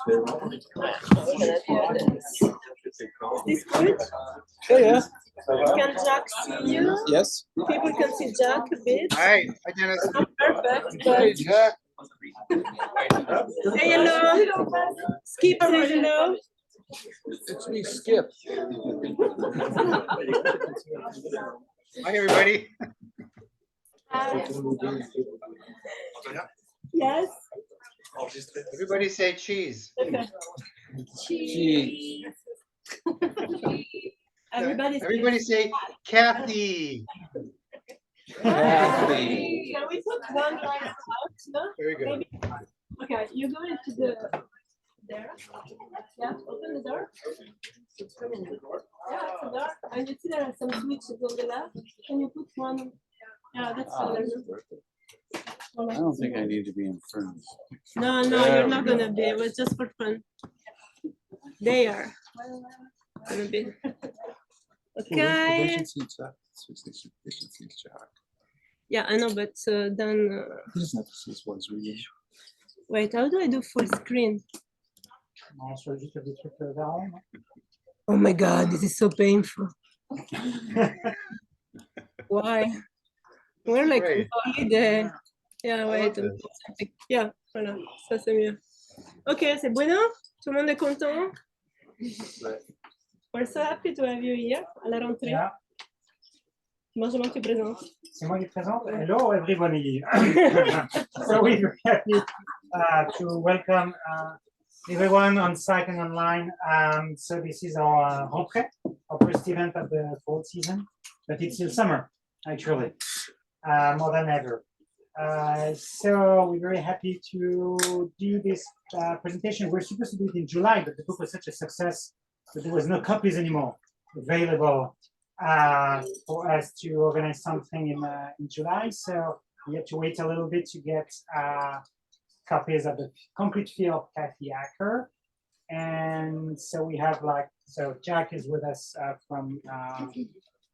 Is this good? Yeah. Can Jack see you? Yes. People can see Jack a bit. Hi, Dennis. Not perfect, but Hey, Jack. say hello. Skip, say hello. It's me, Skip. Hi, everybody. Yes. Everybody say cheese. Okay. Cheese. Everybody say Kathy. Kathy. Can we put one line out? No? Very good. Maybe. Okay, you go into the there. Yeah, open the door. Yeah, it's a door. And you see there are some switches on the left. Can you put one? Yeah, that's I don't think I need to be in front. No, you're not gonna be. It was just for fun. They are gonna be. Okay. Yeah, I know, but then. Wait, how do I do full screen? Oh my God, this is so painful. Why? We're like Great. holiday. Yeah, wait. Yeah, voilà, ça c'est mieux. Ok, c'est bueno? Tout le monde est content? We're so happy to have you here à la rentrée. Yeah. Bonjour, tu présentes. C'est moi qui présente. Hello, everybody. So we're very happy to welcome everyone on site and online. So this is our rentrée, our first event of the fall season, but it's still summer, actually, more than ever. So we're very happy to do this presentation. We're supposed to do it in July, but the book was such a success that there was no copies anymore available for us to organize something in July. So we had to wait a little bit to get copies of the complete fee of Kathy Acker. And so we have so Jack is with us from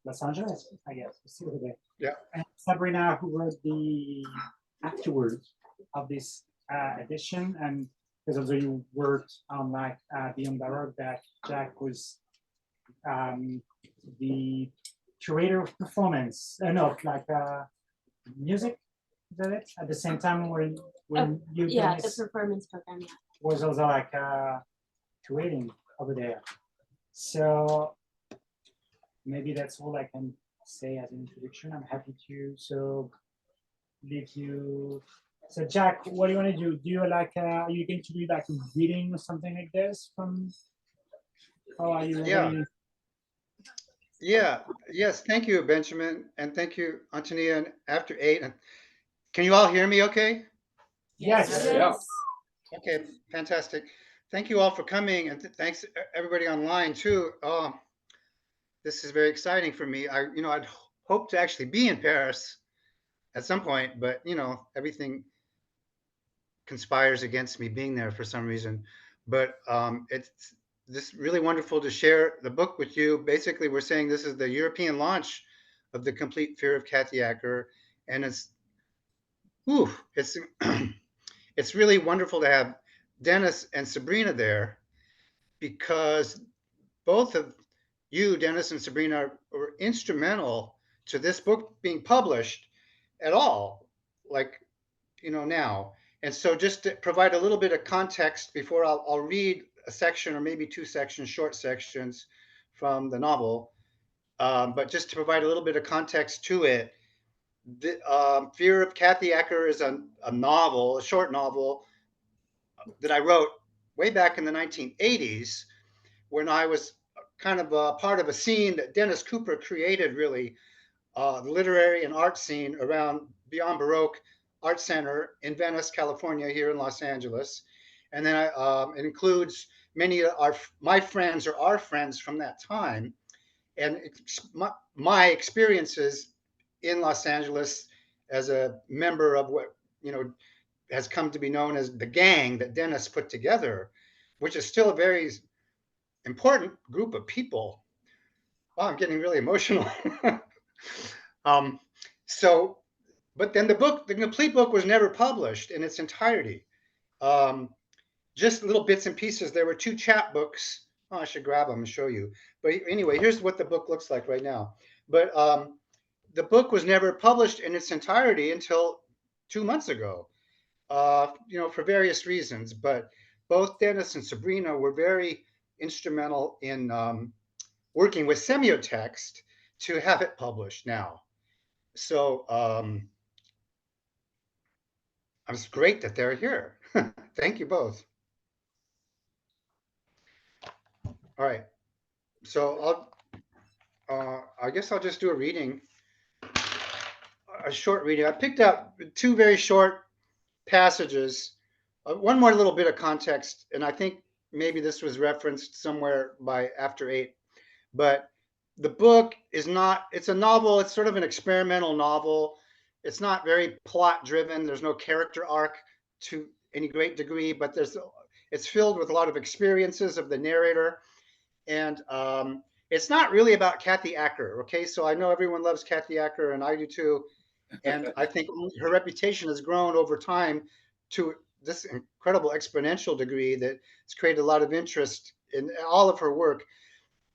Los Angeles, I guess. We'll see over there. Yeah. And Sabrina, who wrote the afterwards of this edition, and because also you worked on Beyond Baroque, that Jack was the curator of performance, music. Is that it? At the same time, when you the performance program, was also curating over there. So maybe that's all I can say as an introduction. I'm happy to leave you. So Jack, what do you want to do? Do you are you going to do a reading or something like this from? How are you? Yeah. Yes. Thank you, Benjamin, and thank you, Antonia. And after 8, can you all hear me? Okay. Yes. Yeah. Okay. Fantastic. Thank you all for coming, and thanks everybody online too. This is very exciting for me. I'd hoped to actually be in Paris at some point, but everything conspires against me being there for some reason. But it's this really wonderful to share the book with you. Basically, we're saying this is the European launch of The Complete Fear of Kathy Acker, and it's it's really wonderful to have Dennis and Sabrina there, because both of you, Dennis and Sabrina, were instrumental to this book being published at all, now. And so just to provide a little bit of context before I'll read a section or maybe 2 sections, short sections from the novel. But just to provide a little bit of context to it, the Fear of Kathy Acker is a novel, a short novel that I wrote way back in the 1980s when I was kind of a part of a scene that Dennis Cooper created, really, the literary and art scene around Beyond Baroque Art Center in Venice, California, here in Los Angeles. And then it includes many of my friends or our friends from that time. And my experiences in Los Angeles as a member of what, has come to be known as the gang that Dennis put together, which is still a very important group of people. Wow, I'm getting really emotional. But then the complete book was never published in its entirety. just little bits and pieces. There were 2 chapbooks. Oh, I should grab them and show you. But anyway, here's what the book looks like right now. But the book was never published in its entirety until 2 months ago, for various reasons. But both Dennis and Sabrina were very instrumental in working with Semiotext to have it published now. So it's great that they're here. Thank you both. All right. So I guess I'll just do a reading, a short reading. I picked out 2 very short passages, one more little bit of context, and I think maybe this was referenced somewhere by after 8, but the book is not, it's a novel, it's sort of an experimental novel. It's not very plot driven. There's no character arc to any great degree, but it's filled with a lot of experiences of the narrator. And it's not really about Kathy Acker. Okay, so I know everyone loves Kathy Acker, and I do too. And I think her reputation has grown over time to this incredible exponential degree that it's created a lot of interest in all of her work.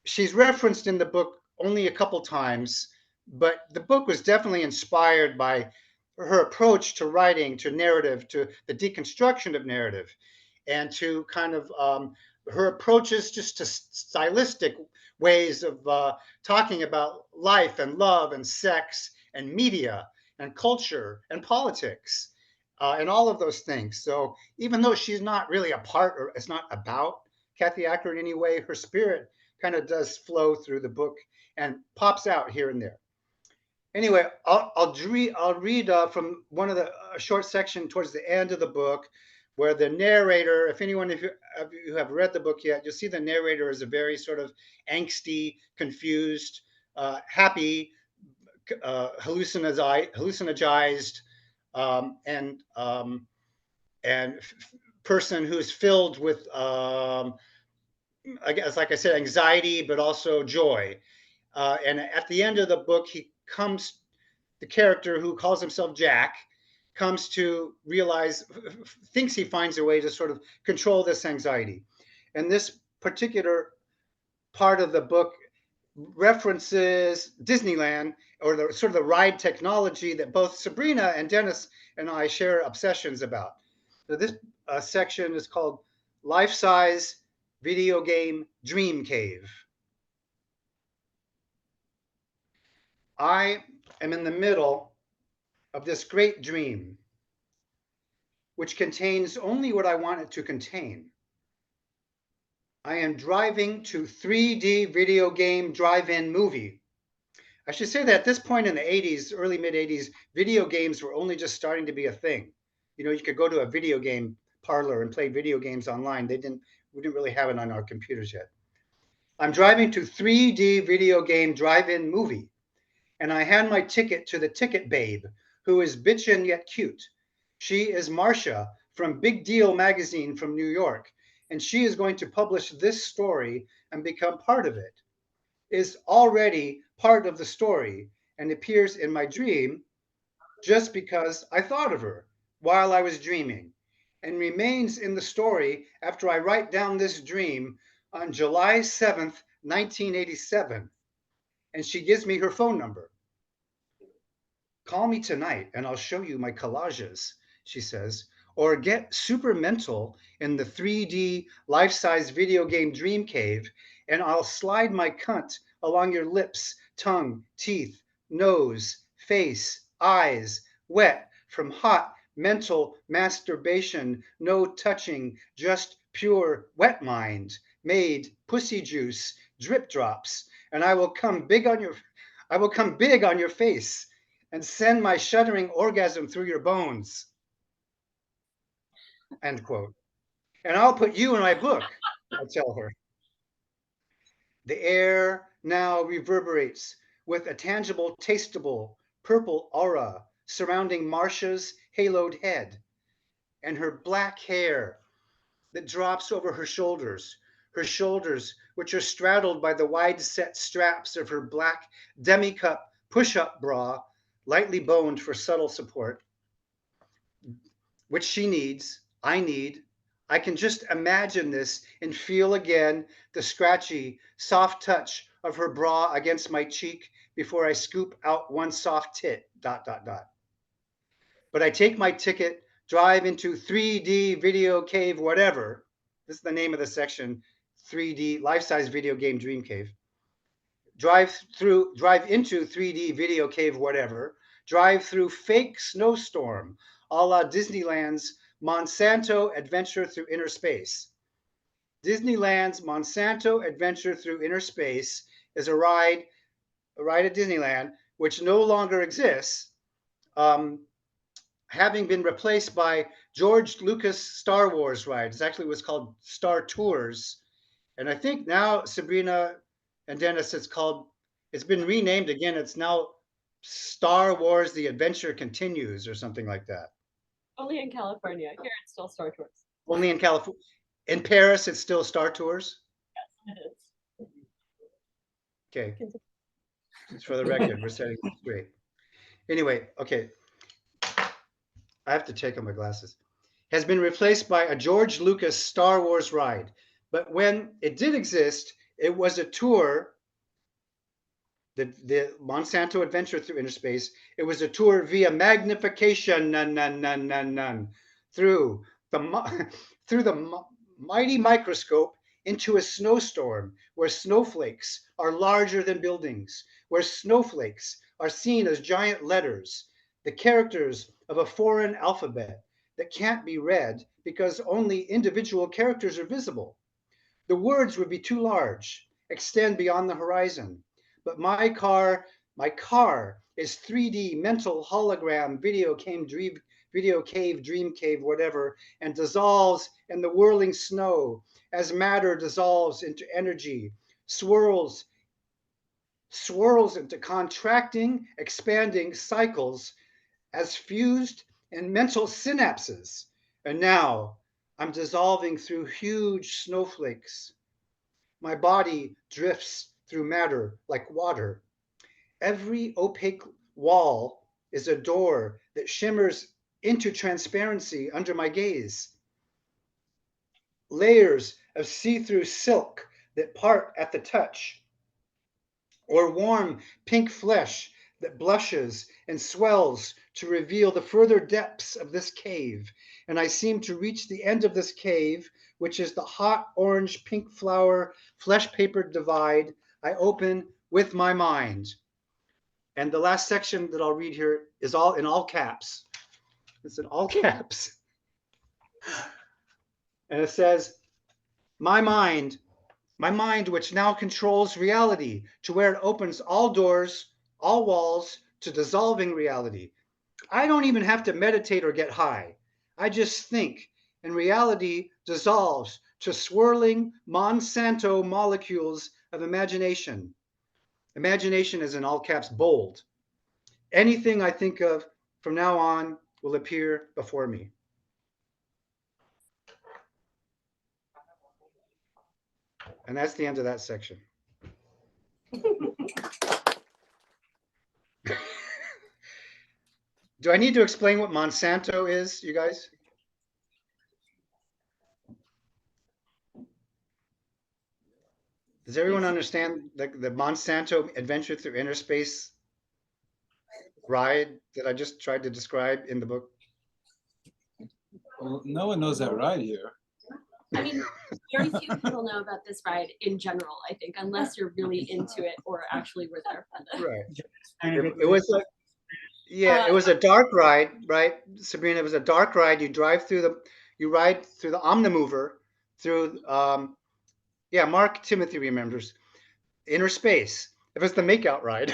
She's referenced in the book only a couple times, but the book was definitely inspired by her approach to writing, to narrative, to the deconstruction of narrative, and to kind of her approaches just to stylistic ways of talking about life and love and sex and media and culture and politics and all of those things. So even though she's not really a part, or it's not about Kathy Acker in any way, her spirit kind of does flow through the book and pops out here and there. Anyway, I'll read from one of the short section towards the end of the book, where the narrator, if anyone of you have read the book yet, you'll see the narrator is a very sort of angsty, confused, happy, hallucinogized, and person who's filled with, I guess, like I said, anxiety, but also joy. And at the end of the book, the character who calls himself Jack comes to realize, thinks he finds a way to sort of control this anxiety. And this particular part of the book references Disneyland, or the sort of the ride technology that both Sabrina and Dennis and I share obsessions about. So this section is called Life-Size Video Game Dream Cave. I am in the middle of this great dream, which contains only what I want it to contain. I am driving to 3D video game drive-in movie. I should say that at this point in the 80s, early mid 80s, video games were only just starting to be a thing. You could go to a video game parlor and play video games online. We didn't really have it on our computers yet. I'm driving to 3D video game drive-in movie, and I hand my ticket to the ticket babe, who is bitchin' yet cute. She is Marcia from Big Deal magazine from New York, and she is going to publish this story and become part of it. Is already part of the story and appears in my dream just because I thought of her while I was dreaming, and remains in the story after I write down this dream on July 7th, 1987. And she gives me her phone number. Call me tonight and I'll show you my collages, she says, or get super mental in the 3D life-size video game dream cave, and I'll slide my cunt along your lips, tongue, teeth, nose, face, eyes, wet from hot mental masturbation, no touching, just pure wet mind, made pussy juice, drip drops, and I will come big on your face and send my shuddering orgasm through your bones. End quote. And I'll put you in my book, I tell her. The air now reverberates with a tangible, tasteable, purple aura surrounding Marcia's haloed head and her black hair that drops over her shoulders which are straddled by the wide set straps of her black demi-cup push-up bra, lightly boned for subtle support, which she needs, I need, I can just imagine this and feel again the scratchy, soft touch of her bra against my cheek before I scoop out one soft tit, ... But I take my ticket, drive into 3D video cave, whatever. This is the name of the section, 3D life-size video game dream cave. Drive into 3D video cave, whatever. Drive through fake snowstorm, a la Disneyland's Monsanto Adventure Through Inner Space. Disneyland's Monsanto Adventure Through Inner Space is a ride at Disneyland, which no longer exists, having been replaced by George Lucas Star Wars ride. It actually was called Star Tours. And I think now, Sabrina and Dennis, it's been renamed again. It's now Star Wars The Adventure Continues or something like that. Only in California. Here it's still Star Tours. Only in California. In Paris, it's still Star Tours? Yes, it is. Okay. Just for the record, we're setting this straight. Anyway, okay. I have to take off my glasses. Has been replaced by a George Lucas Star Wars ride. But when it did exist, it was a tour, the Monsanto Adventure Through Inner Space. It was a tour via magnification, through the mighty microscope into a snowstorm where snowflakes are larger than buildings, where snowflakes are seen as giant letters, the characters of a foreign alphabet that can't be read because only individual characters are visible. The words would be too large, extend beyond the horizon. But my car is 3D mental hologram video cave, dream cave, whatever, and dissolves in the whirling snow as matter dissolves into energy, swirls into contracting, expanding cycles as fused in mental synapses. And now I'm dissolving through huge snowflakes. My body drifts through matter like water. Every opaque wall is a door that shimmers into transparency under my gaze. Layers of see-through silk that part at the touch, or warm pink flesh that blushes and swells to reveal the further depths of this cave. And I seem to reach the end of this cave, which is the hot orange pink flower flesh papered divide I open with my mind. And the last section that I'll read here is all in all caps. It's in all caps. And it says, my mind, which now controls reality to where it opens all doors, all walls to dissolving reality. I don't even have to meditate or get high. I just think, and reality dissolves to swirling Monsanto molecules of imagination. Imagination is in all caps bold. Anything I think of from now on will appear before me. And that's the end of that section. Do I need to explain what Monsanto is, you guys? Does everyone understand the Monsanto Adventure Through Inner Space ride that I just tried to describe in the book? Well, no one knows that ride here. I mean, very few people know about this ride in general, I think, unless you're really into it or actually were there. Right. It was like, yeah, it was a dark ride, right, Sabrina? It was a dark ride. You ride through the Omnimover through, yeah, Mark Timothy remembers, inner space. It was the makeout ride.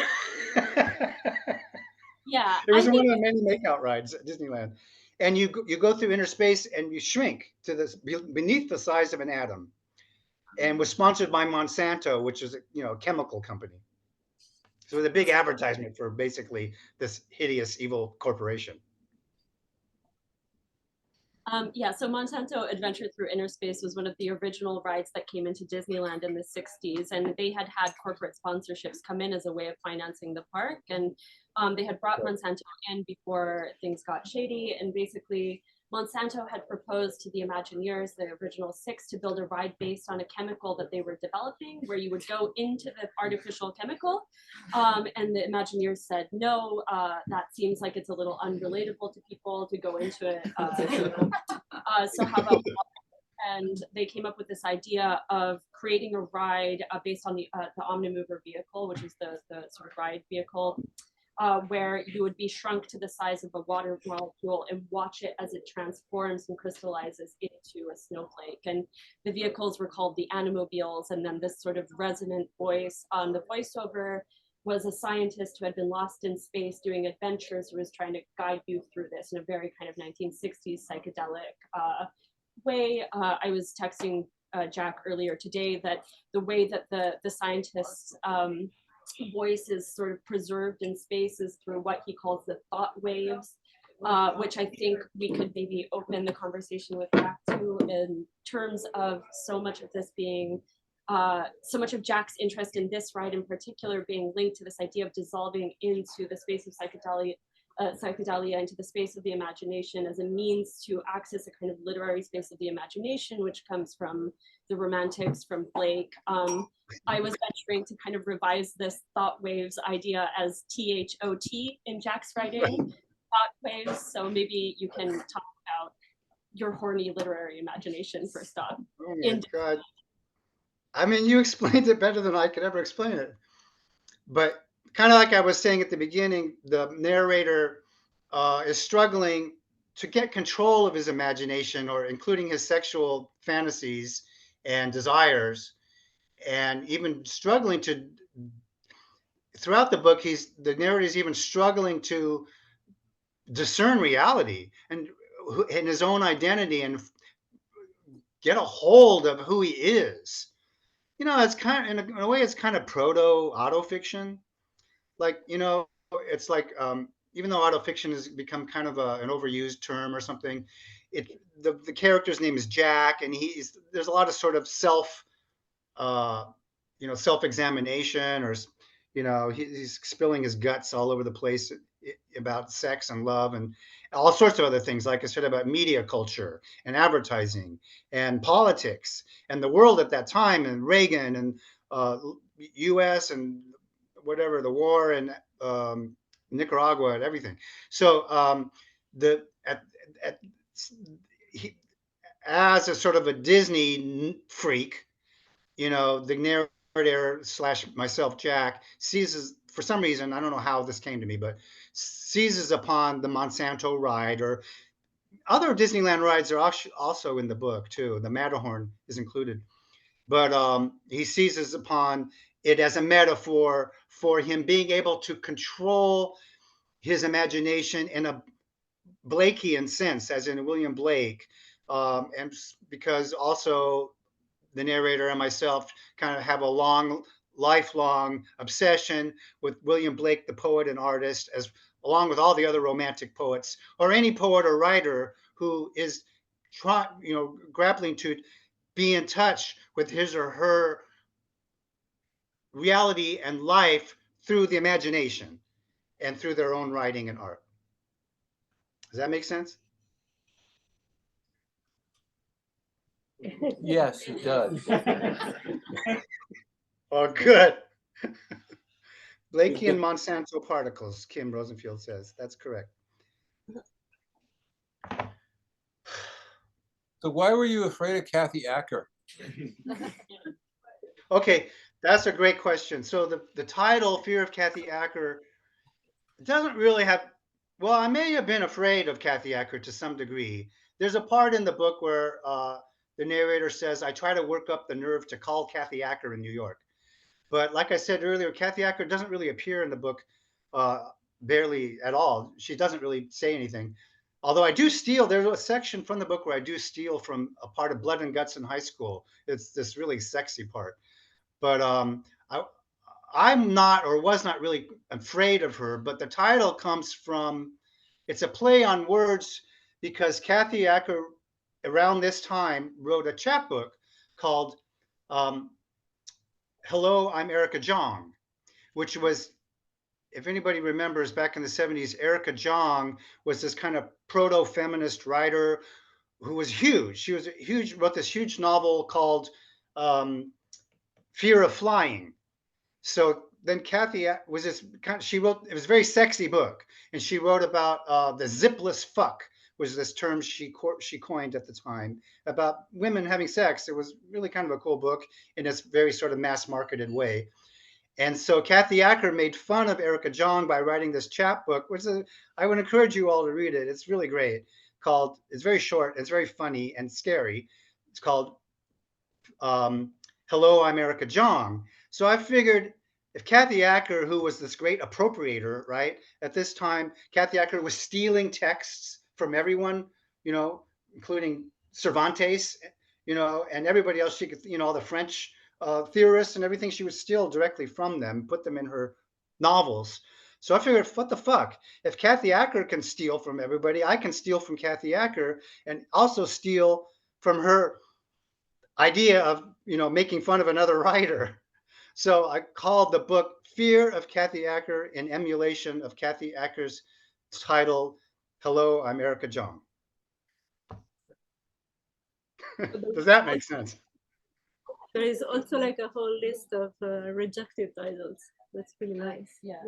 Yeah. It was one of the many makeout rides at Disneyland. And you go through inner space and you shrink to this beneath the size of an atom, and was sponsored by Monsanto, which is a chemical company. So it was a big advertisement for basically this hideous, evil corporation. Yeah, so Monsanto Adventure Through Inner Space was one of the original rides that came into Disneyland in the 60s, and they had corporate sponsorships come in as a way of financing the park, and they had brought Monsanto in before things got shady, and basically Monsanto had proposed to the Imagineers, the original 6, to build a ride based on a chemical that they were developing, where you would go into the artificial chemical. And the Imagineers said, no, that seems like it's a little unrelatable to people to go into it. So how about, and they came up with this idea of creating a ride based on the Omnimover vehicle, which is the sort of ride vehicle, where you would be shrunk to the size of a water molecule and watch it as it transforms and crystallizes into a snowflake. And the vehicles were called the Animobiles, and then this sort of resonant voice on the voiceover was a scientist who had been lost in space doing adventures, who was trying to guide you through this in a very kind of 1960s psychedelic way. I was texting Jack earlier today that the way that the scientist's voice is sort of preserved in space is through what he calls the thought waves, which I think we could maybe open the conversation with Jack to, in terms of so much of this being, so much of Jack's interest in this ride in particular being linked to this idea of dissolving into the space of psychedelia, into the space of the imagination as a means to access a kind of literary space of the imagination, which comes from the Romantics, from Blake. I was venturing to kind of revise this thought waves idea as THOT in Jack's writing, thought waves. So maybe you can talk about your horny literary imagination first off. Oh my God. I mean, you explained it better than I could ever explain it. But kind of like I was saying at the beginning, the narrator is struggling to get control of his imagination, or including his sexual fantasies and desires, and even struggling to, throughout the book, the narrator is even struggling to discern reality and his own identity and get a hold of who he is. You know, it's kind of, in a way, it's kind of proto autofiction. Like, you know, it's like, even though autofiction has become kind of an overused term or something, the character's name is Jack, and there's a lot of sort of self-examination, or, you know, he's spilling his guts all over the place about sex and love and all sorts of other things, like I said, about media culture and advertising and politics and the world at that time, and Reagan and US and whatever, the war and Nicaragua and everything. So as a sort of a Disney freak, you know, the narrator / myself, Jack, seizes, for some reason, I don't know how this came to me, but seizes upon the Monsanto ride, or other Disneyland rides are also in the book too. The Matterhorn is included, but he seizes upon it as a metaphor for him being able to control his imagination in a Blakean sense, as in William Blake, and because also the narrator and myself kind of have a lifelong obsession with William Blake, the poet and artist, along with all the other Romantic poets, or any poet or writer who is grappling to be in touch with his or her reality and life through the imagination and through their own writing and art. Does that make sense? Yes, it does. Oh, good. Blakean Monsanto particles, Kim Rosenfield says. That's correct. So why were you afraid of Kathy Acker? Okay, that's a great question. So the title, Fear of Kathy Acker, doesn't really have, well, I may have been afraid of Kathy Acker to some degree. There's a part in the book where the narrator says, I try to work up the nerve to call Kathy Acker in New York. But like I said earlier, Kathy Acker doesn't really appear in the book barely at all. She doesn't really say anything. Although I do steal, there's a section from the book where I do steal from a part of Blood and Guts in high school. It's this really sexy part. But I'm not, or was not, really afraid of her. But the title comes from, it's a play on words, because Kathy Acker around this time wrote a chapbook called Hello, I'm Erica Jong, which was if anybody remembers back in the 70s, Erica Jong was this kind of proto-feminist writer who was huge. She was huge, wrote this huge novel called Fear of Flying. So then Kathy was this kind of, she wrote, it was a very sexy book. And she wrote about the zipless fuck, was this term she coined at the time, about women having sex. It was really kind of a cool book in this very sort of mass marketed way. And so Kathy Acker made fun of Erica Jong by writing this chapbook, which is, I would encourage you all to read it. It's really great. Called, it's very short, it's very funny and scary. It's called Hello, I'm Erica Jong. So I figured if Kathy Acker, who was this great appropriator, right, at this time, Kathy Acker was stealing texts from everyone, you know, including Cervantes, you know, and everybody else. She could, you know, all the French theorists and everything. She would steal directly from them, put them in her novels. So I figured, what the fuck? If Kathy Acker can steal from everybody, I can steal from Kathy Acker and also steal from her idea of, you know, making fun of another writer. So I called the book Fear of Kathy Acker in emulation of Kathy Acker's title, Hello, I'm Erica Jong. Does that make sense? There is also like a whole list of rejected titles. That's pretty nice. Yeah.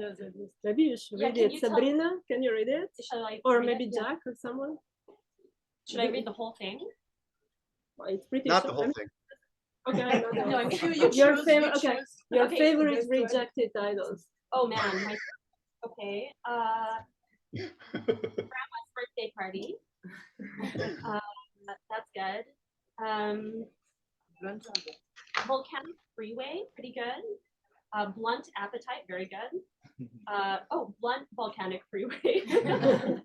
Maybe you should Yeah, read can it. you tell- Sabrina, can you read it? Shall I Or read maybe it? Yeah. Jack or someone? Should I read the whole thing? Well, it's pretty Not short. the whole thing. Okay, No, I'm your favorite. Okay, your Okay, favorite rejected titles. Oh man, my okay. Grandma's birthday party. That's good. Volcanic freeway, pretty good. Blunt appetite, very good. Oh, blunt volcanic freeway. There are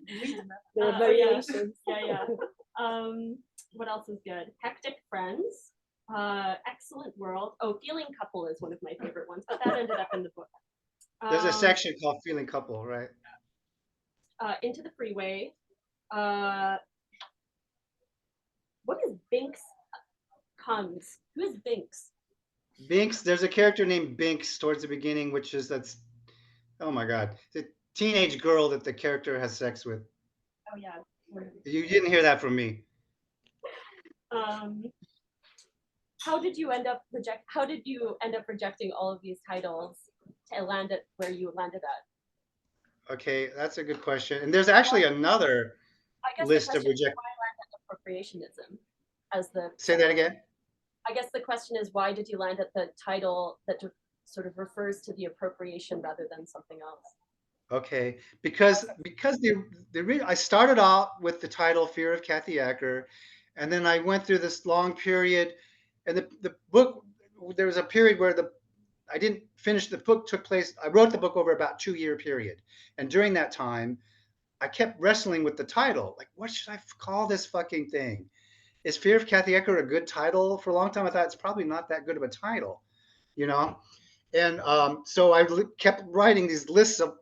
Yeah. variations. Yeah. What else is good? Hectic friends. Excellent world. Oh, feeling couple is one of my favorite ones, but that ended up in the book. There's a section called Feeling Couple, right? Into the freeway. What is Binks comes? Who is Binks? Binks, there's a character named Binks towards the beginning, which is oh my God, the teenage girl that the character has sex with. Oh yeah. You didn't hear that from me. How did you end up rejecting all of these titles to land at where you landed at? Okay, that's a good question. And there's actually another I guess list the of question is reject. why land at appropriationism as the Say that again. I guess the question is why did you land at the title that sort of refers to the appropriation rather than something else? Okay, because I started out with the title Fear of Kathy Acker, and then I went through this long period, and the book, there was a period where I didn't finish the book. Took place, I wrote the book over about 2-year period, and during that time I kept wrestling with the title, like what should I call this fucking thing? Is Fear of Kathy Acker a good title? For a long time I thought it's probably not that good of a title, you know. And so I kept writing these lists of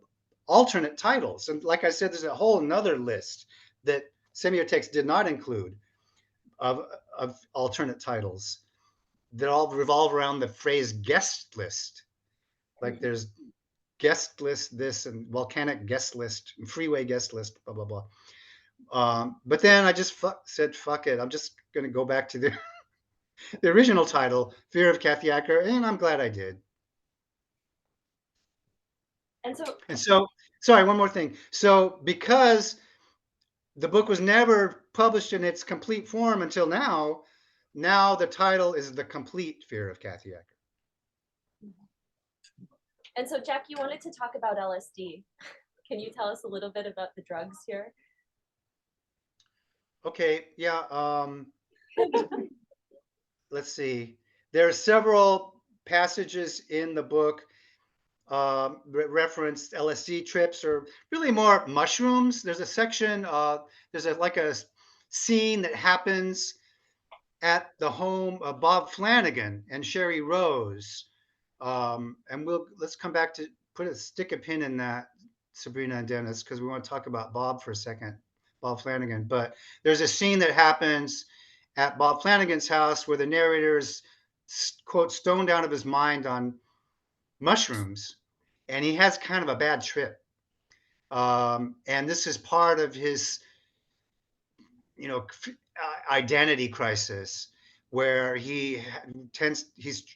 alternate titles. And like I said, there's a whole another list that Semiotext did not include of alternate titles that all revolve around the phrase guest list. Like there's guest list this and volcanic guest list, and freeway guest list, blah, blah, blah. But then I just said, fuck it. I'm just going to go back to the original title, Fear of Kathy Acker, and I'm glad I did. And so, sorry, one more thing. So because the book was never published in its complete form until now, the title is The Complete Fear of Kathy Acker. And so, Jack, you wanted to talk about LSD. Can you tell us a little bit about the drugs here? Okay, yeah. Let's see. There are several passages in the book referenced LSD trips, or really more mushrooms. There's a section, there's like a scene that happens at the home of Bob Flanagan and Sherry Rose. And let's come back to stick a pin in that, Sabrina and Dennis, because we want to talk about Bob for a second, Bob Flanagan. But there's a scene that happens at Bob Flanagan's house where the narrator is, quote, stoned out of his mind on mushrooms. and he has kind of a bad trip. And this is part of his, identity crisis, where he's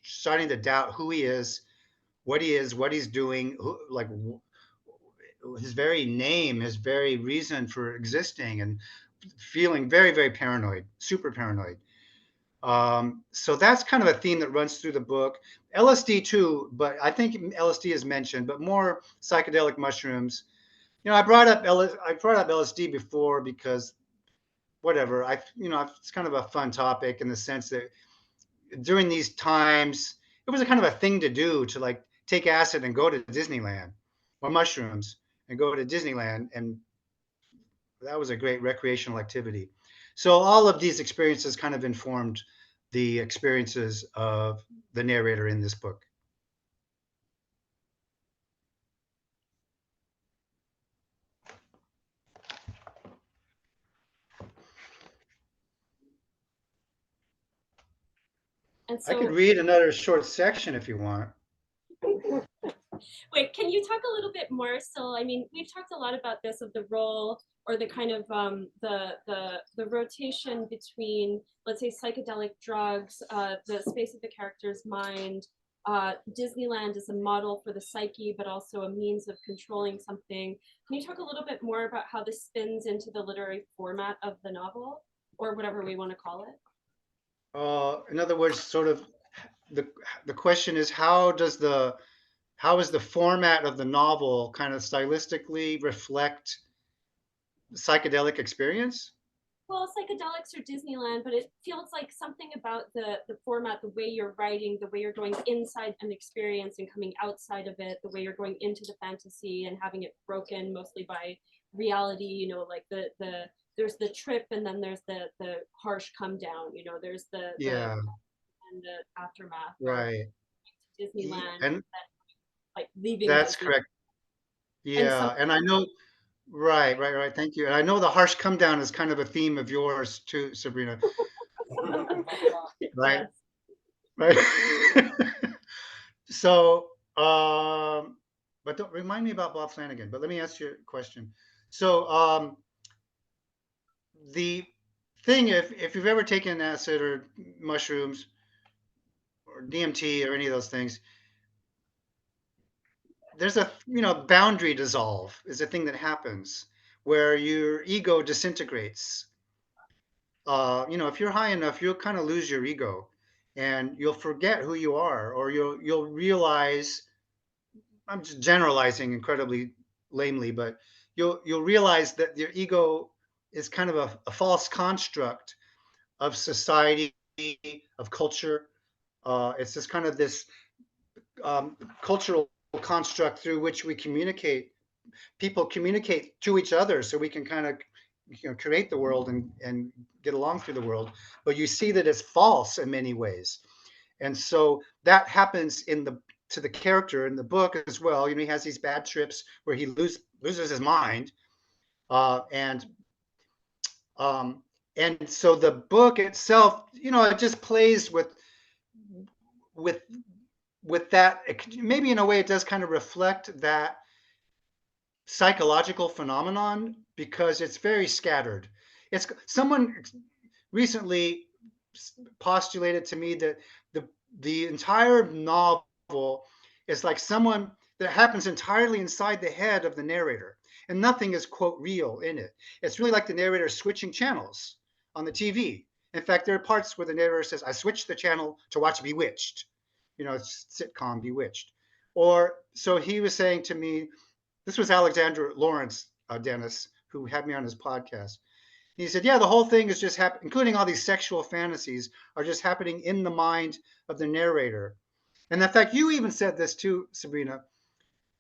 starting to doubt who he is, what he's doing, his very name, his very reason for existing, and feeling very, very paranoid, super paranoid. So that's kind of a theme that runs through the book. LSD too, but I think LSD is mentioned, but more psychedelic mushrooms. I brought up LSD before because whatever. It's kind of a fun topic in the sense that during these times, it was a kind of a thing to do to like take acid and go to Disneyland, or mushrooms and go to Disneyland, and that was a great recreational activity. So all of these experiences kind of informed the experiences of the narrator in this book. And I could so, read another short section if you want. wait, can you talk a little bit more? So, I mean, we've talked a lot about this, of the role, or the kind of the rotation between, let's say, psychedelic drugs, the space of the character's mind. Disneyland is a model for the psyche, but also a means of controlling something. Can you talk a little bit more about how this spins into the literary format of the novel, or whatever we want to call it? In other words, sort of the question is, how is the format of the novel kind of stylistically reflect psychedelic experience? Well, psychedelics or Disneyland, but it feels like something about the format, the way you're writing, the way you're going inside an experience and coming outside of it, the way you're going into the fantasy and having it broken mostly by reality. Like the there's the trip, and then there's the harsh come down. There's the Yeah, and the aftermath of right. Disneyland, And like leaving that's Disney. correct. And Yeah, some and I know, right. Thank you. And I know the harsh come down is kind of a theme of yours too, Sabrina. Right, yes. right. So, but don't remind me about Bob Flanagan. But let me ask you a question. So, the thing, if you've ever taken acid or mushrooms or DMT or any of those things, there's a boundary dissolve is a thing that happens where your ego disintegrates. If you're high enough, you'll kind of lose your ego, and you'll forget who you are, or you'll realize. I'm just generalizing incredibly lamely, but you'll realize that your ego is kind of a false construct of society, of culture. It's just kind of this cultural construct through which we communicate. People communicate to each other, so we can kind of create the world and get along through the world. But you see that it's false in many ways, and so that happens to the character in the book as well. He has these bad trips where he loses his mind, and um, and so the book itself, it just plays with with that. Maybe in a way, it does kind of reflect that psychological phenomenon because it's very scattered. It's someone recently postulated to me that the entire novel is like someone that happens entirely inside the head of the narrator, and nothing is quote real in it. It's really like the narrator switching channels on the TV. In fact, there are parts where the narrator says, "I switched the channel to watch Bewitched," it's sitcom Bewitched. Or so he was saying to me, this was Alexander Lawrence, Dennis, who had me on his podcast. He said, yeah, the whole thing is just happening, including all these sexual fantasies are just happening in the mind of the narrator. And in fact, you even said this too, Sabrina.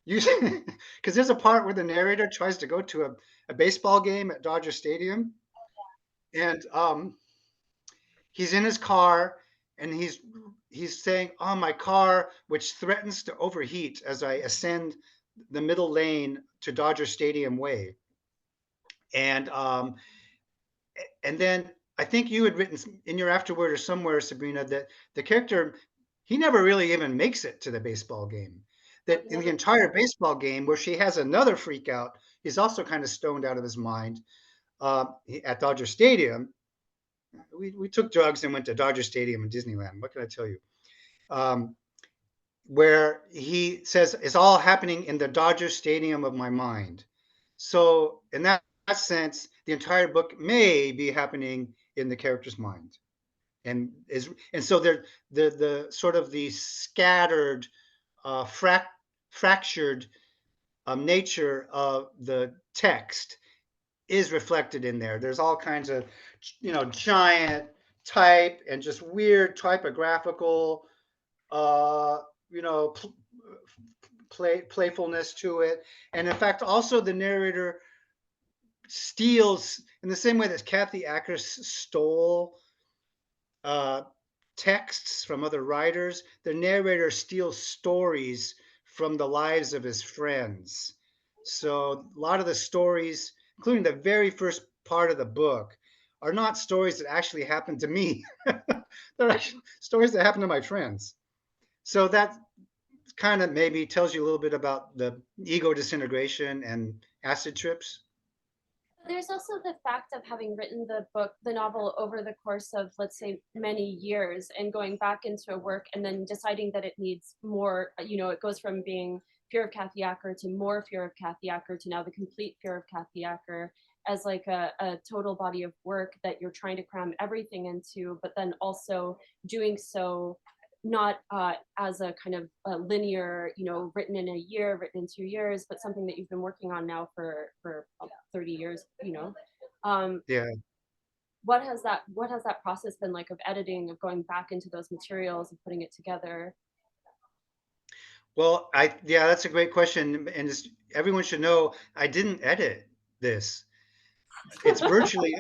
Because there's a part where the narrator tries to go to a baseball game at Dodger Stadium. And he's in his car, and he's saying, oh, my car, which threatens to overheat as I ascend the middle lane to Dodger Stadium Way. And then I think you had written in your afterword or somewhere, Sabrina, that the character, he never really even makes it to the baseball game. that in the entire baseball game where she has another freak out, he's also kind of stoned out of his mind at Dodger Stadium. We took drugs and went to Dodger Stadium in Disneyland. What can I tell you? Where he says it's all happening in the Dodger Stadium of my mind. So in that sense, the entire book may be happening in the character's mind, and so the sort of the scattered, fractured nature of the text is reflected in there. There's all kinds of, giant type and just weird typographical, you know, playfulness to it. And in fact, also the narrator steals, in the same way that Kathy Acker stole texts from other writers, the narrator steals stories from the lives of his friends. So a lot of the stories, including the very first part of the book, are not stories that actually happened to me. They're actually stories that happened to my friends. So that kind of maybe tells you a little bit about the ego disintegration and acid trips. There's also the fact of having written the novel over the course of, let's say, many years, and going back into a work and then deciding that it needs more, it goes from being Fear of Kathy Acker to more Fear of Kathy Acker to now the complete Fear of Kathy Acker, as like a total body of work that you're trying to cram everything into, but then also doing so not as a kind of a linear, written in a year, written in 2 years, but something that you've been working on now for 30 years, Yeah. What has that process been like, of editing, of going back into those materials and putting it together? Well, yeah, that's a great question, and everyone should know I didn't edit this. It's virtually,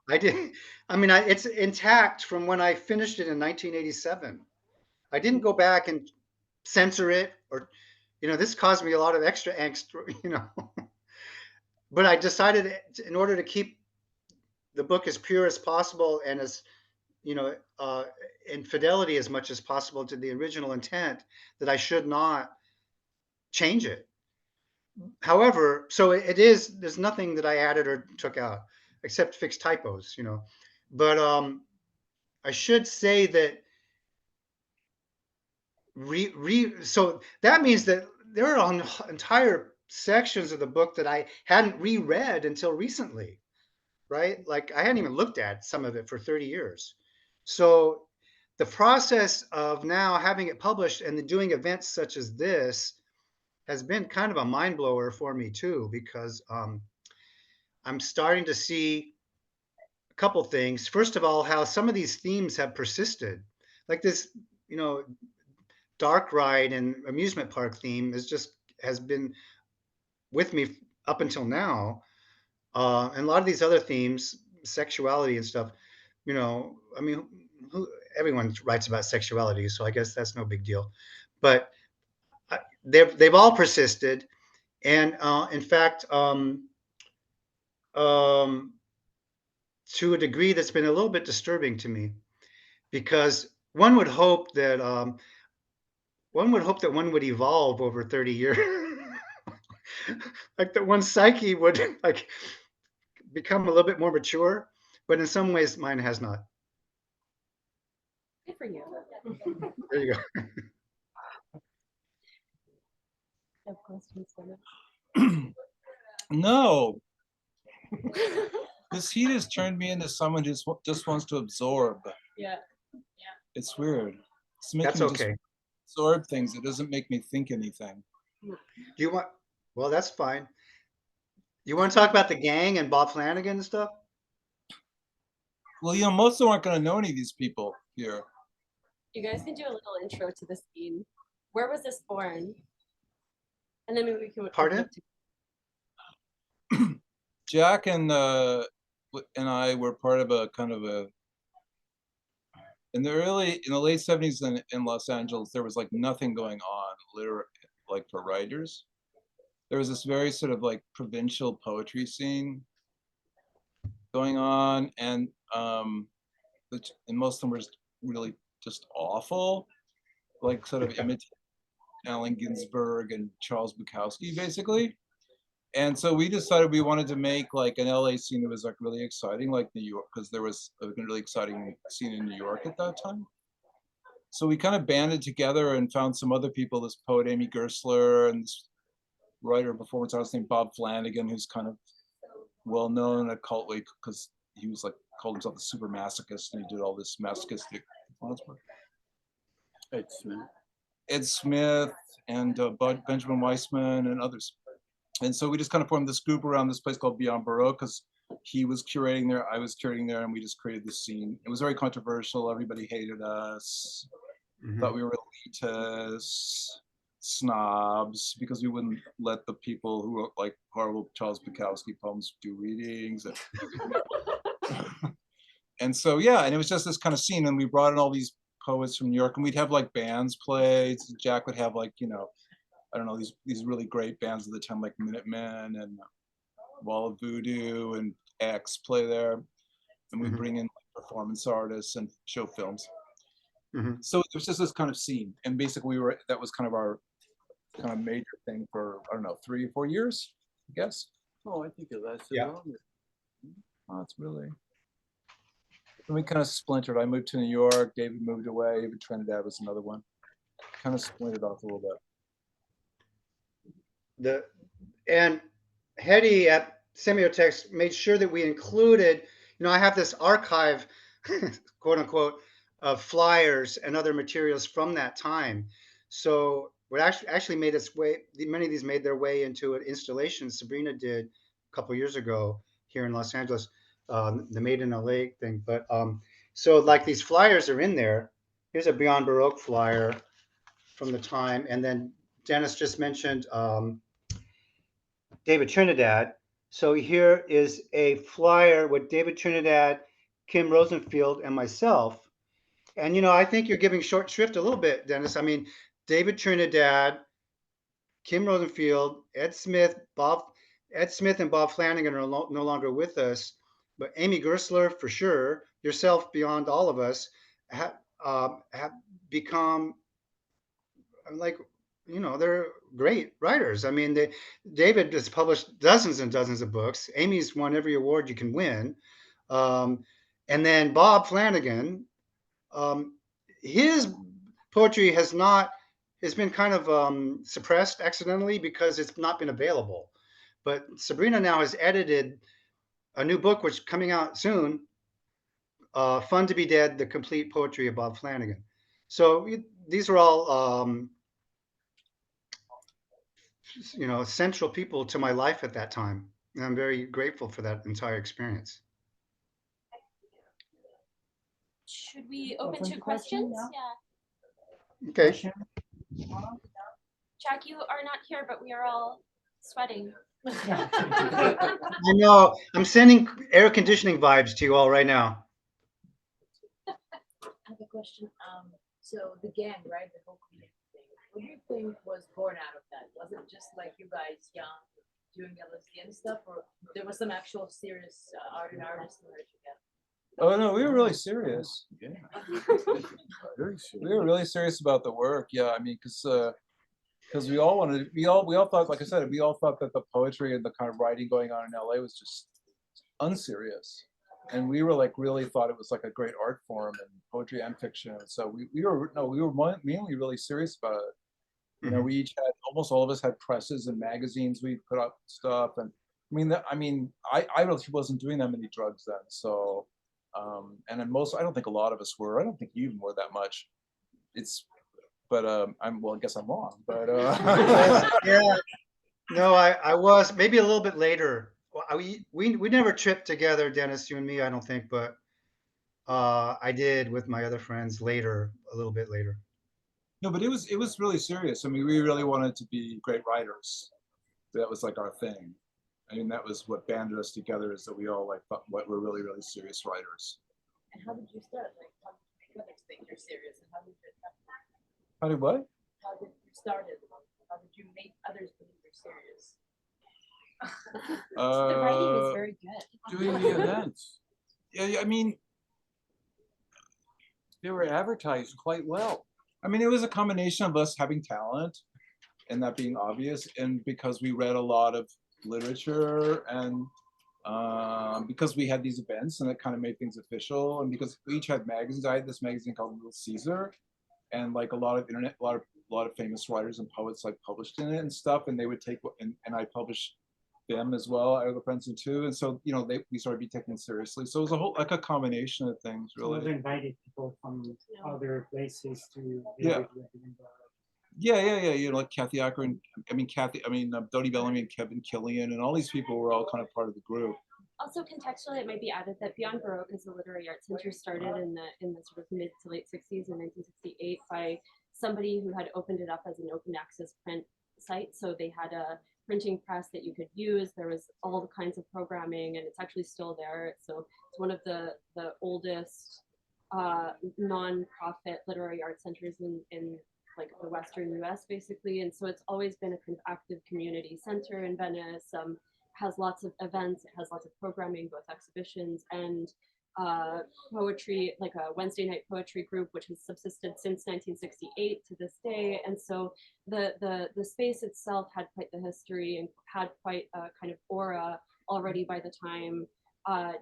I did. I mean, it's intact from when I finished it in 1987. I didn't go back and censor it, or, this caused me a lot of extra angst, But I decided, in order to keep the book as pure as possible and as, in fidelity as much as possible to the original intent, that I should not change it. However, so it is, there's nothing that I added or took out except fixed typos, But I should say that so that means that there are entire sections of the book that I hadn't reread until recently, right? Like I hadn't even looked at some of it for 30 years. So the process of now having it published and then doing events such as this has been kind of a mind blower for me too, because I'm starting to see a couple things. First of all, how some of these themes have persisted, like this, dark ride and amusement park theme has been with me up until now. And a lot of these other themes, sexuality and stuff, I mean, everyone writes about sexuality, so I guess that's no big deal. But they've all persisted, and in fact, to a degree that's been a little bit disturbing to me, because one would hope that one would evolve over 30 years. Like that one psyche would like become a little bit more mature, but in some ways mine has not. Good for you. There you go. Have questions for me? No, this heat has turned me into someone who just wants to absorb. Yeah. It's weird. It's making That's me okay. just absorb things. It doesn't make me think anything. Do you want? Well, that's fine. You want to talk about the gang and Bob Flanagan and stuff? Well, most of them aren't going to know any of these people here. You guys can do a little intro to the scene. Where was this born? And then maybe we can. Pardon? Jack and I were part of a kind of a. In the late 70s in Los Angeles, there was like nothing going on, literally, like for writers. There was this very sort of like provincial poetry scene going on, and most of them were really just awful, like sort of imitating Allen Ginsberg and Charles Bukowski, basically. And so we decided we wanted to make like an LA scene that was like really exciting, like New York, because there was a really exciting scene in New York at that time. So we kind of banded together and found some other people, this poet Amy Gersler and this writer performance artist named Bob Flanagan, who's kind of well known at Cultway because he was like called himself the super masochist and he did all this masochistic performance work. Ed Smith and Benjamin Weissman and others. And so we just kind of formed this group around this place called Beyond Baroque because he was curating there, I was curating there, and we just created this scene. It was very controversial. Everybody hated us, thought we were elitists, snobs, because we wouldn't let the people who wrote like horrible Charles Bukowski poems do readings. And so, yeah, and it was just this kind of scene. And we brought in all these poets from New York, and we'd have like bands play. Jack would have like, you know, I don't know, these really great bands at the time, like Minutemen and Wall of Voodoo and X play there. And we bring in performance artists and show films. So it was just this kind of scene. And basically that was kind of our kind of major thing for, I don't know, 3 or 4 years, I guess. Oh, I think it lasted longer. Oh, it's really. And we kind of splintered. I moved to New York, David moved away, even Trinidad was another one. Kind of splintered off a little bit. And Hetty at Semiotext made sure that we included, you know, I have this archive, quote unquote, of flyers and other materials from that time. So what actually made its way, many of these made their way into an installation Sabrina did a couple years ago here in Los Angeles, the Made in LA thing. But so like these flyers are in there. Here's a Beyond Baroque flyer from the time. And then Dennis just mentioned David Trinidad. So here is a flyer with David Trinidad, Kim Rosenfield, and myself. And, you know, I think you're giving short shrift a little bit, Dennis. I mean, David Trinidad, Kim Rosenfield, Ed Smith and Bob Flanagan are no longer with us, but Amy Gersler, for sure, yourself beyond all of us, have become like, you know, they're great writers. I mean, David has published dozens and dozens of books. Amy's won every award you can win. And then Bob Flanagan, his poetry has been kind of suppressed accidentally because it's not been available. But Sabrina now has edited a new book, which is coming out soon, Fun to be Dead, The Complete Poetry of Bob Flanagan. So these are all, you know, central people to my life at that time. And I'm very grateful for that entire experience. Should we open to questions? Yeah. Okay. Jack, you are not here, but we are all sweating. I know. I'm sending air conditioning vibes to you all right now. I have a question. So the gang, right? The whole community thing. What do you think was born out of that? Was it just like you guys young doing LSD and stuff, or there was some actual serious art and artists in there together? Oh no, we were really serious. Yeah. We were really serious about the work. Yeah, I mean, because we all thought, like I said, we all thought that the poetry and the kind of writing going on in LA was just unserious, and we were like really thought it was like a great art form and poetry and fiction. So we were mainly really serious about it. You know, we each had, almost all of us had presses and magazines. We put up stuff, and I really wasn't doing that many drugs then. So, and then I don't think a lot of us were. I don't think you even were that much. But I guess I'm wrong. But yeah, no, I was maybe a little bit later. We never tripped together, Dennis, you and me, I don't think, but I did with my other friends later, a little bit later. No, but it was really serious. I mean, we really wanted to be great writers. That was like our thing. I mean, that was what banded us together, is that we all like thought what we're really, really serious writers. And how did you start? Like, how did you make others think you're serious? And how did it happen? How did what? How did you start it? How did you make others believe you're serious? The writing is very good. Doing the events. Yeah, I mean, They were advertised quite well. it was a combination of us having talent and that being obvious, and because we read a lot of literature, and because we had these events, and it kind of made things official, and because we each had magazines. I had this magazine called Little Caesar, and like a lot of famous writers and poets like published in it and stuff, and they would take and I published them as well. I have a friends too, and so we started to be taken seriously. So it was a whole like a combination of things, So really. we've invited people from other places to Yeah. Yeah. Like Kathy Acker and Dodie Bellamy and Kevin Killian and all these people were all kind of part of the group. Also, contextually, it might be added that Beyond Baroque as a literary arts center started in the sort of mid to late 60s in 1968 by somebody who had opened it up as an open access print site. So they had a printing press that you could use. There was all the kinds of programming, and it's actually still there. So it's one of the oldest non-profit literary arts centers in like the Western US, basically. And so it's always been a kind of active community center in Venice. Has lots of events, it has lots of programming, both exhibitions and poetry, like a Wednesday night poetry group, which has subsisted since 1968 to this day. And so the space itself had quite the history and had quite a kind of aura already by the time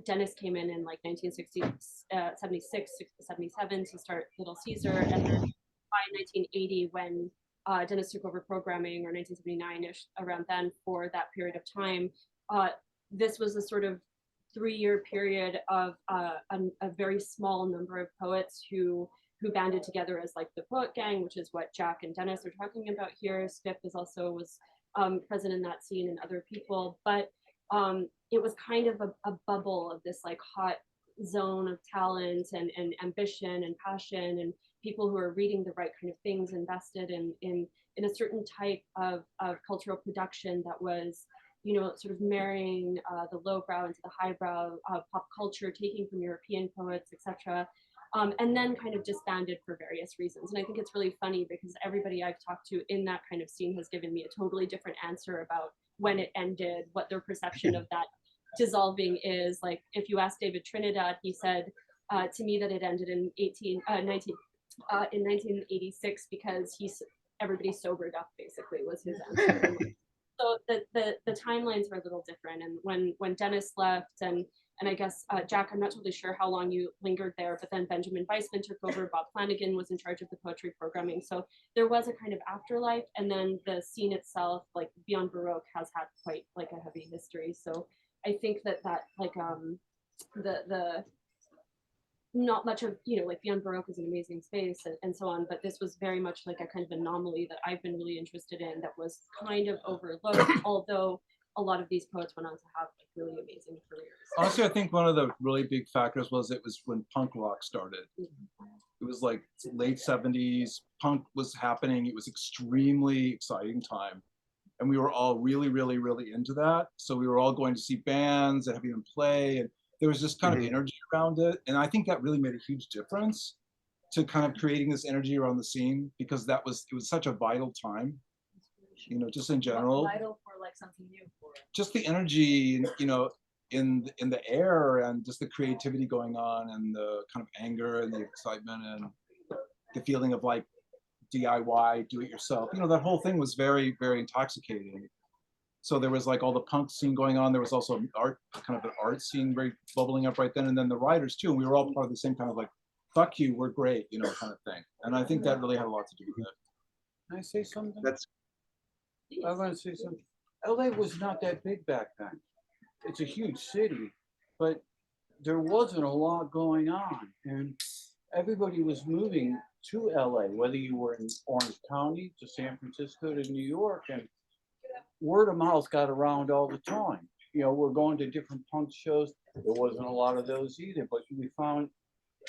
Dennis came in like 1976, 77 to start Little Caesar. And then by 1980, when Dennis took over programming, or 1979-ish, around then, for that period of time, this was a sort of 3-year period of a very small number of poets who banded together as like the Poet Gang, which is what Jack and Dennis are talking about here. Skip was present in that scene, and other people, but it was kind of a bubble of this like hot zone of talent and ambition and passion, and people who are reading the right kind of things, invested in a certain type of cultural production that was, sort of marrying the lowbrow into the highbrow pop culture, taking from European poets, etc. And then kind of disbanded for various reasons. And I think it's really funny because everybody I've talked to in that kind of scene has given me a totally different answer about when it ended, what their perception of that dissolving is. Like, if you ask David Trinidad, he said to me that it ended in 1986 because everybody sobered up, basically, was his answer. So the timelines were a little different. And when Dennis left, and I guess Jack, I'm not totally sure how long you lingered there, but then Benjamin Weissman took over, Bob Flanagan was in charge of the poetry programming. So there was a kind of afterlife, and then the scene itself, like Beyond Baroque, has had quite like a heavy history. So I think that like the not much of, like Beyond Baroque is an amazing space and so on, but this was very much like a kind of anomaly that I've been really interested in, that was kind of overlooked, although a lot of these poets went on to have like really amazing careers. Honestly, I think one of the really big factors was it was when punk rock started. It was like late 70s, punk was happening. It was extremely exciting time. And we were all really, really, really into that. So we were all going to see bands and having them play. And there was just kind of energy around it. And I think that really made a huge difference to kind of creating this energy around the scene, because it was such a vital time, just in general. Vital for like something new for it. Just the energy, in the air, and just the creativity going on, and the kind of anger and the excitement and the feeling of like DIY, do it yourself. That whole thing was very, very intoxicating. So there was like all the punk scene going on. There was also kind of an art scene very bubbling up right then. And then the writers too. And we were all part of the same kind of like, fuck you, we're great, kind of thing. And I think that really had a lot to do with it. Can I say something? I want to say something. LA was not that big back then. It's a huge city, but there wasn't a lot going on. And everybody was moving to LA, whether you were in Orange County to San Francisco to New York, and word of mouth got around all the time. We're going to different punk shows. There wasn't a lot of those either, but we found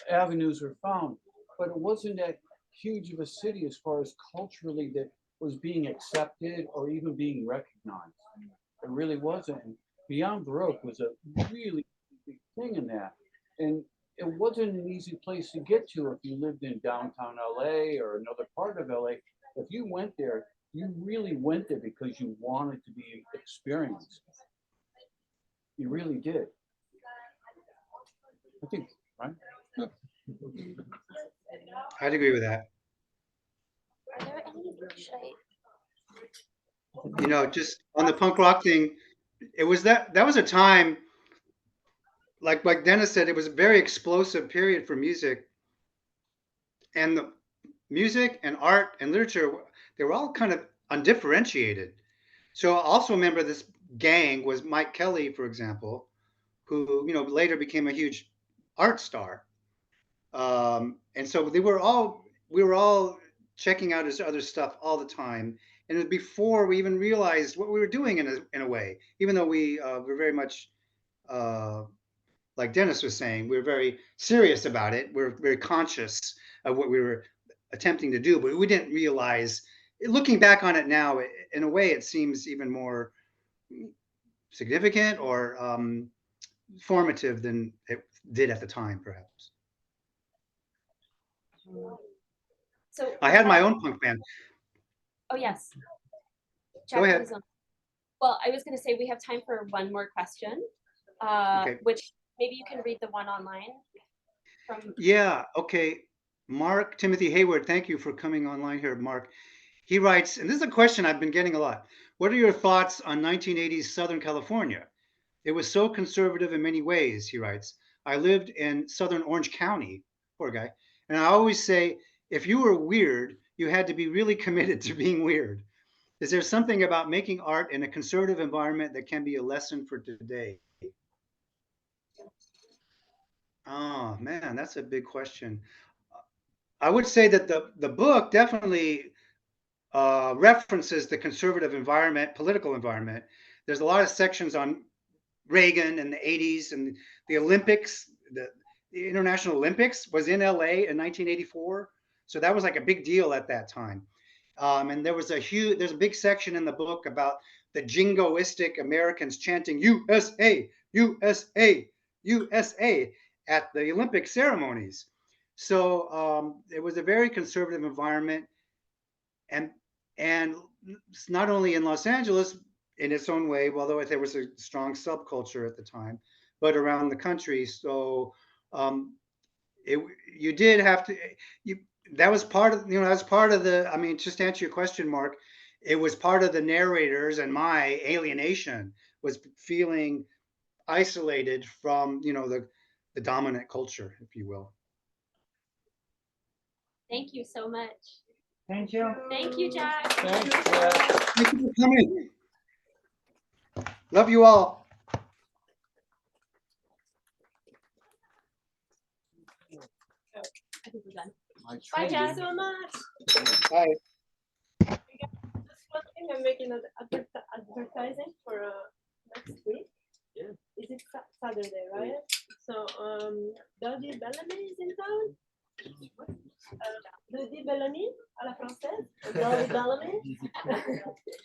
avenues were found. But it wasn't that huge of a city as far as culturally that was being accepted or even being recognized. It really wasn't. And Beyond Baroque was a really big thing in that. And it wasn't an easy place to get to if you lived in downtown LA or another part of LA. If you went there, you really went there because you wanted to be experienced. You really did. I think, right? I'd agree with that. Are there any, should I you know, just on the punk rock thing, it was that was a time, like Dennis said, it was a very explosive period for music, and the music and art and literature, they were all kind of undifferentiated. So I also remember this gang was Mike Kelley, for example, who, you know, later became a huge art star. And so we were all checking out his other stuff all the time. And it was before we even realized what we were doing in a way, even though we were very much, uh, like Dennis was saying, we were very serious about it. We are very conscious of what we were attempting to do, but we didn't realize, looking back on it now, in a way, it seems even more significant or formative than it did at the time, perhaps. So I had my own punk band. Oh, yes. Go ahead. Please. Well, I was going to say we have time for one more question, Okay. which maybe you can read the one online. Yeah, okay. Mark Timothy Hayward, thank you for coming online here, Mark. He writes, and this is a question I've been getting a lot. What are your thoughts on 1980s Southern California? It was so conservative in many ways, he writes. I lived in Southern Orange County, poor guy, and I always say, if you were weird, you had to be really committed to being weird. Is there something about making art in a conservative environment that can be a lesson for today? Oh man, that's a big question. I would say that the book definitely references the conservative environment, political environment. There's a lot of sections on Reagan and the 80s and the Olympics. The International Olympics was in LA in 1984. So that was like a big deal at that time. And there's a big section in the book about the jingoistic Americans chanting USA, USA, USA at the Olympic ceremonies. So it was a very conservative environment, and not only in Los Angeles in its own way, although there was a strong subculture at the time, but around the country. So you did have to, that was part of, you know, that's part of the, I mean, just to answer your question, Mark, it was part of the narrators and my alienation was feeling isolated from, you know, the dominant culture, if you will. Thank you so much. Thank you. Thank you, Jack. Thanks, Jack. Thank you for coming. Love you all. I think we're done. I Bye, tried Jack. So much. Bye. Just one thing, I'm making an advertising for next week. Yeah. Is it Saturday, right? So Dodie Bellamy is in town. Dodie Bellamy, à la française. Dodie Bellamy.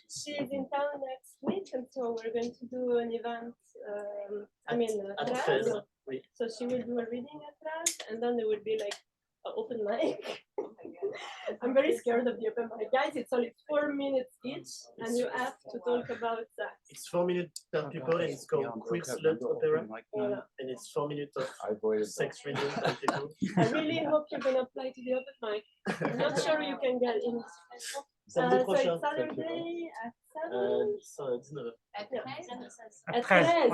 She's in town next week, and so we're going to do an event. At Traz. Traz, oui. So she will do a reading at Traz, and then there will be like an open mic. I'm very scared of the open mic, guys. It's only 4 minutes each, and you have to talk about that. It's 4 minutes per people, and it's called Quick Slut Opera, Voilà. and it's 4 minutes of I avoided sex reading by people. I really hope you're gonna apply to the open mic. I'm not sure you can get in. Samedi So prochain. it's Saturday at 7. 19h. At 13,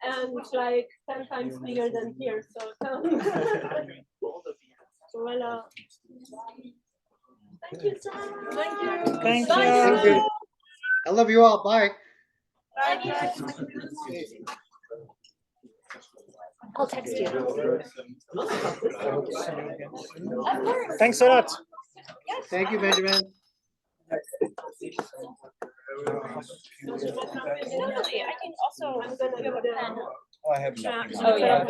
and it's like 10 times bigger than here, so come. Voilà. Thank you so much. Thank you. Thank Bye, you. Thank you. I love you all. Bye. Bye. I'll text you. Thanks a lot. Thank you, Benjamin. Totally. I can also. I'm gonna go down. Oh, I have nothing. Oh, yeah.